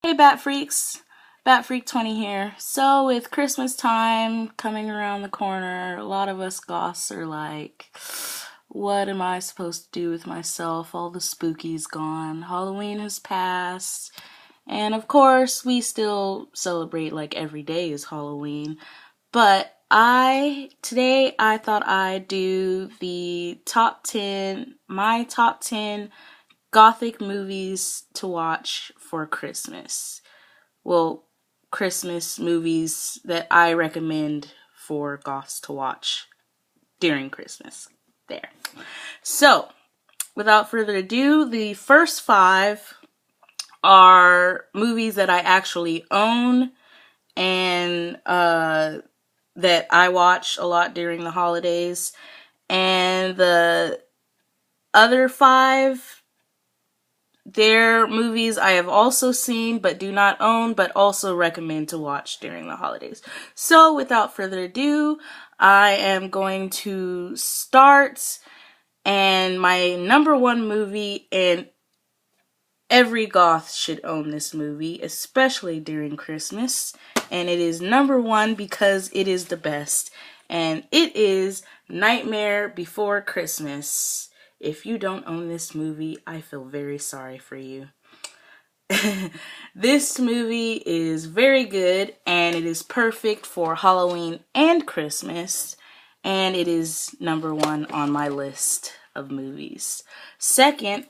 Hey Bat Freaks, Bat Freak 20 here. So with Christmas time coming around the corner, a lot of us Goths are like, what am I supposed to do with myself? All the spooky's gone. Halloween has passed. And of course, we still celebrate like every day is Halloween. But today I thought I'd do my top 10 Gothic movies to watch for Christmas. Well, Christmas movies that I recommend for Goths to watch during Christmas. There. So, without further ado, the first 5 are movies that I actually own and that I watch a lot during the holidays. And the other 5, they're movies I have also seen but do not own, but also recommend to watch during the holidays. So without further ado, I am going to start, and my number 1 movie, and every Goth should own this movie, especially during Christmas, and it is number 1 because it is the best, and it is Nightmare Before Christmas. If you don't own this movie, I feel very sorry for you. This movie is very good, and it is perfect for Halloween and Christmas, and it is number 1 on my list of movies. Second,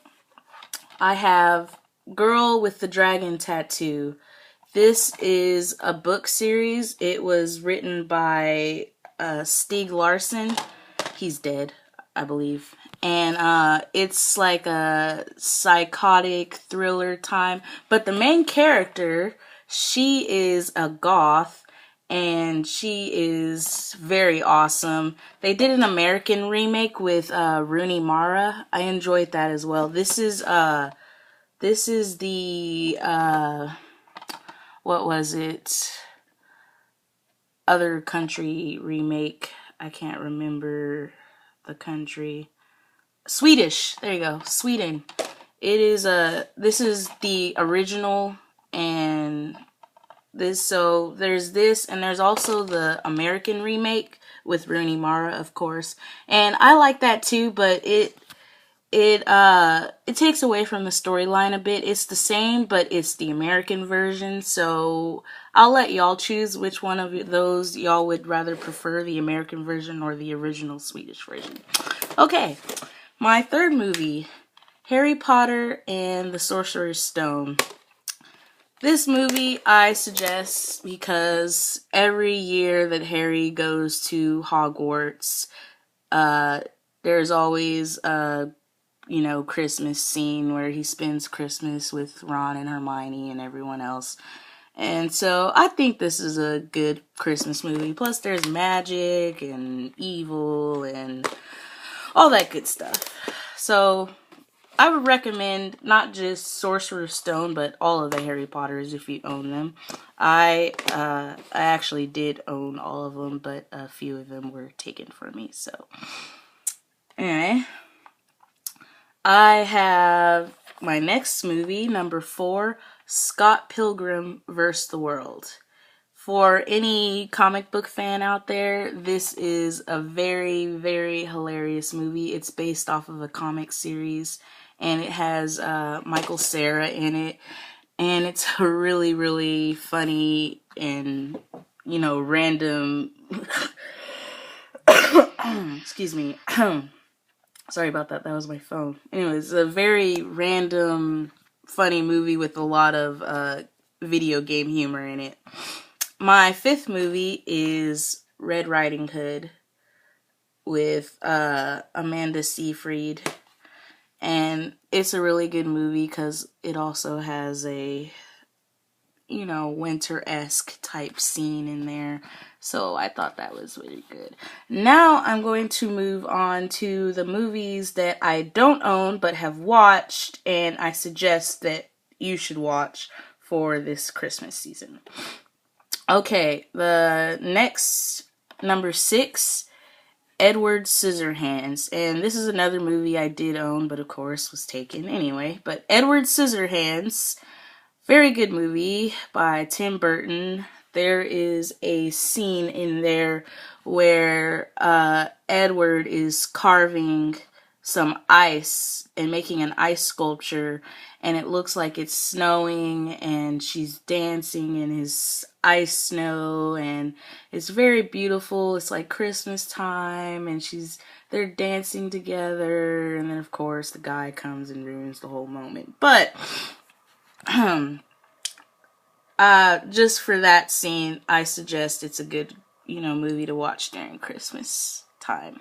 I have Girl with the Dragon Tattoo. This is a book series. It was written by Stieg Larsson. He's dead, I believe. And it's like a psychotic thriller time. But the main character, she is a goth, and she is very awesome. They did an American remake with Rooney Mara. I enjoyed that as well. This is the what was it? Other country remake. I can't remember the country. Swedish. There you go. Sweden. This is the original, and there's this, and there's also the American remake with Rooney Mara, of course. And I like that too, but it takes away from the storyline a bit. It's the same, but it's the American version, so I'll let y'all choose which one of those y'all would rather prefer, the American version or the original Swedish version. Okay, my third movie, Harry Potter and the Sorcerer's Stone. This movie I suggest because every year that Harry goes to Hogwarts, there's always a Christmas scene where he spends Christmas with Ron and Hermione and everyone else. And so I think this is a good Christmas movie. Plus there's magic and evil and all that good stuff. So I would recommend not just Sorcerer's Stone, but all of the Harry Potters if you own them. I actually did own all of them, but a few of them were taken from me. So anyway, I have my next movie, number 4, Scott Pilgrim vs. the World. For any comic book fan out there, this is a very, very hilarious movie. It's based off of a comic series, and it has Michael Cera in it, and it's a really, really funny and, random... Excuse me. Sorry about that. That was my phone. Anyways, a very random, funny movie with a lot of video game humor in it. My 5th movie is Red Riding Hood with Amanda Seyfried. And it's a really good movie because it also has a, winter-esque type scene in there. So I thought that was really good. Now I'm going to move on to the movies that I don't own but have watched, and I suggest that you should watch for this Christmas season. Okay, the next, number 6, Edward Scissorhands. And this is another movie I did own, but of course was taken anyway. But Edward Scissorhands Very good movie by Tim Burton. There is a scene in there where Edward is carving some ice and making an ice sculpture, and it looks like it's snowing, and she's dancing in his ice snow, and it's very beautiful. It's like Christmas time, and they're dancing together, and then of course the guy comes and ruins the whole moment. But just for that scene, I suggest it's a good, movie to watch during Christmas time.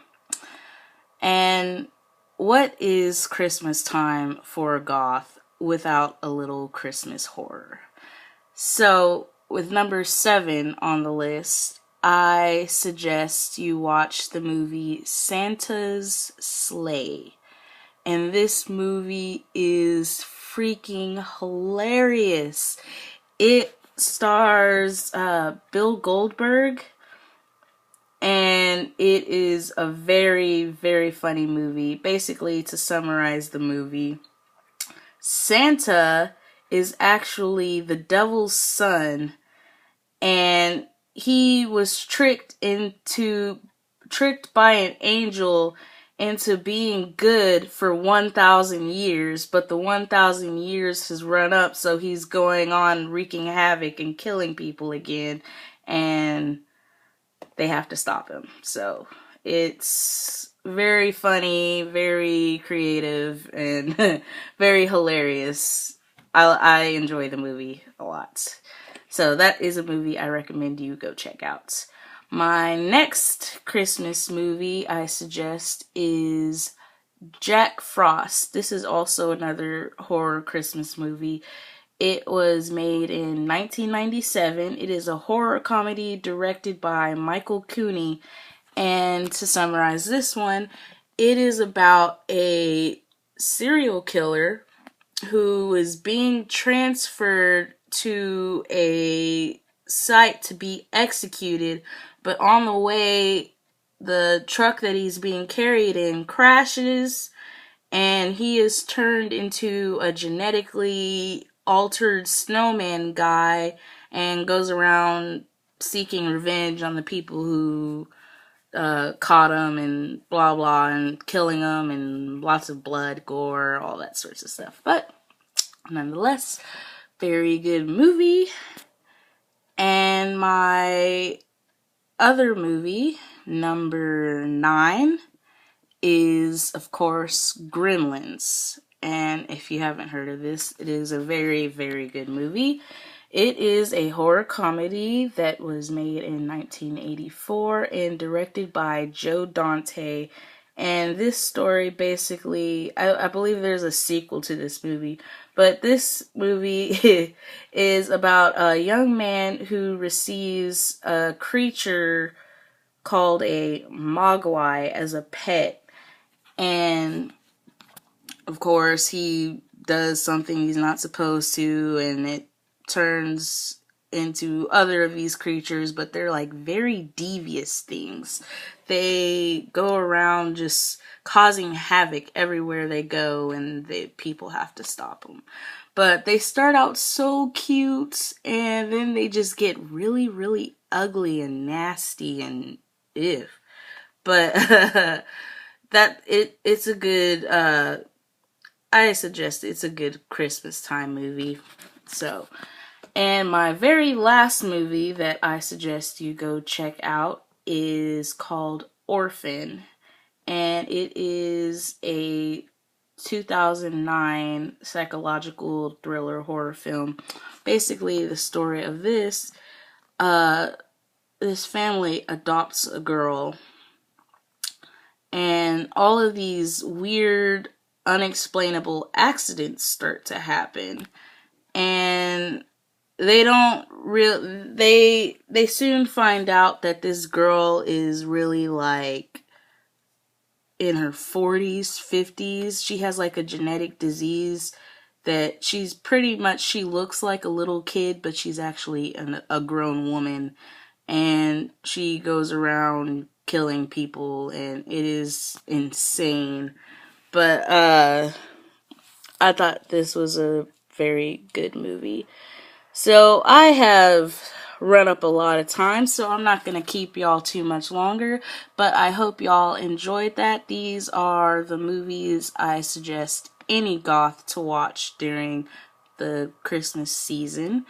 And what is Christmas time for a goth without a little Christmas horror? So, with number 7 on the list, I suggest you watch the movie Santa's Sleigh. And this movie is freaking hilarious. It stars Bill Goldberg, and it is a very, very funny movie. Basically, to summarize the movie, Santa is actually the devil's son, and he was tricked by an angel into being good for 1,000 years, but the 1,000 years has run up, so he's going on wreaking havoc and killing people again, and they have to stop him. So it's very funny, very creative, and very hilarious. I enjoy the movie a lot. So that is a movie I recommend you go check out. My next Christmas movie I suggest is Jack Frost. This is also another horror Christmas movie. It was made in 1997. It is a horror comedy directed by Michael Cooney. And to summarize this one, it is about a serial killer who is being transferred to a site to be executed, but on the way, the truck that he's being carried in crashes, and he is turned into a genetically altered snowman guy and goes around seeking revenge on the people who caught him, and blah blah, and killing them, and lots of blood, gore, all that sorts of stuff. But nonetheless, very good movie. And my other movie, number 9, is, of course, Gremlins. And if you haven't heard of this, it is a very, very good movie. It is a horror comedy that was made in 1984 and directed by Joe Dante. And this story basically, I believe there's a sequel to this movie, but this movie is about a young man who receives a creature called a mogwai as a pet. And of course, he does something he's not supposed to, and it turns into other of these creatures, but they're like very devious things. They go around just causing havoc everywhere they go, and people have to stop them. But they start out so cute, and then they just get really, really ugly and nasty and ew. But it's a good, I suggest it's a good Christmas time movie. So, and my very last movie that I suggest you go check out is called Orphan. And it is a 2009 psychological thriller horror film. Basically, the story of this family adopts a girl, and all of these weird, unexplainable accidents start to happen, and they soon find out that this girl is really like in her 40s, 50s. She has like a genetic disease that she looks like a little kid, but she's actually a grown woman, and she goes around killing people, and it is insane. But I thought this was a very good movie. So I have run up a lot of time, so I'm not going to keep y'all too much longer, but I hope y'all enjoyed that. These are the movies I suggest any goth to watch during the Christmas season,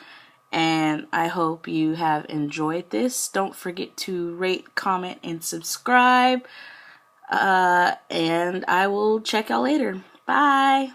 and I hope you have enjoyed this. Don't forget to rate, comment, and subscribe, and I will check y'all later. Bye!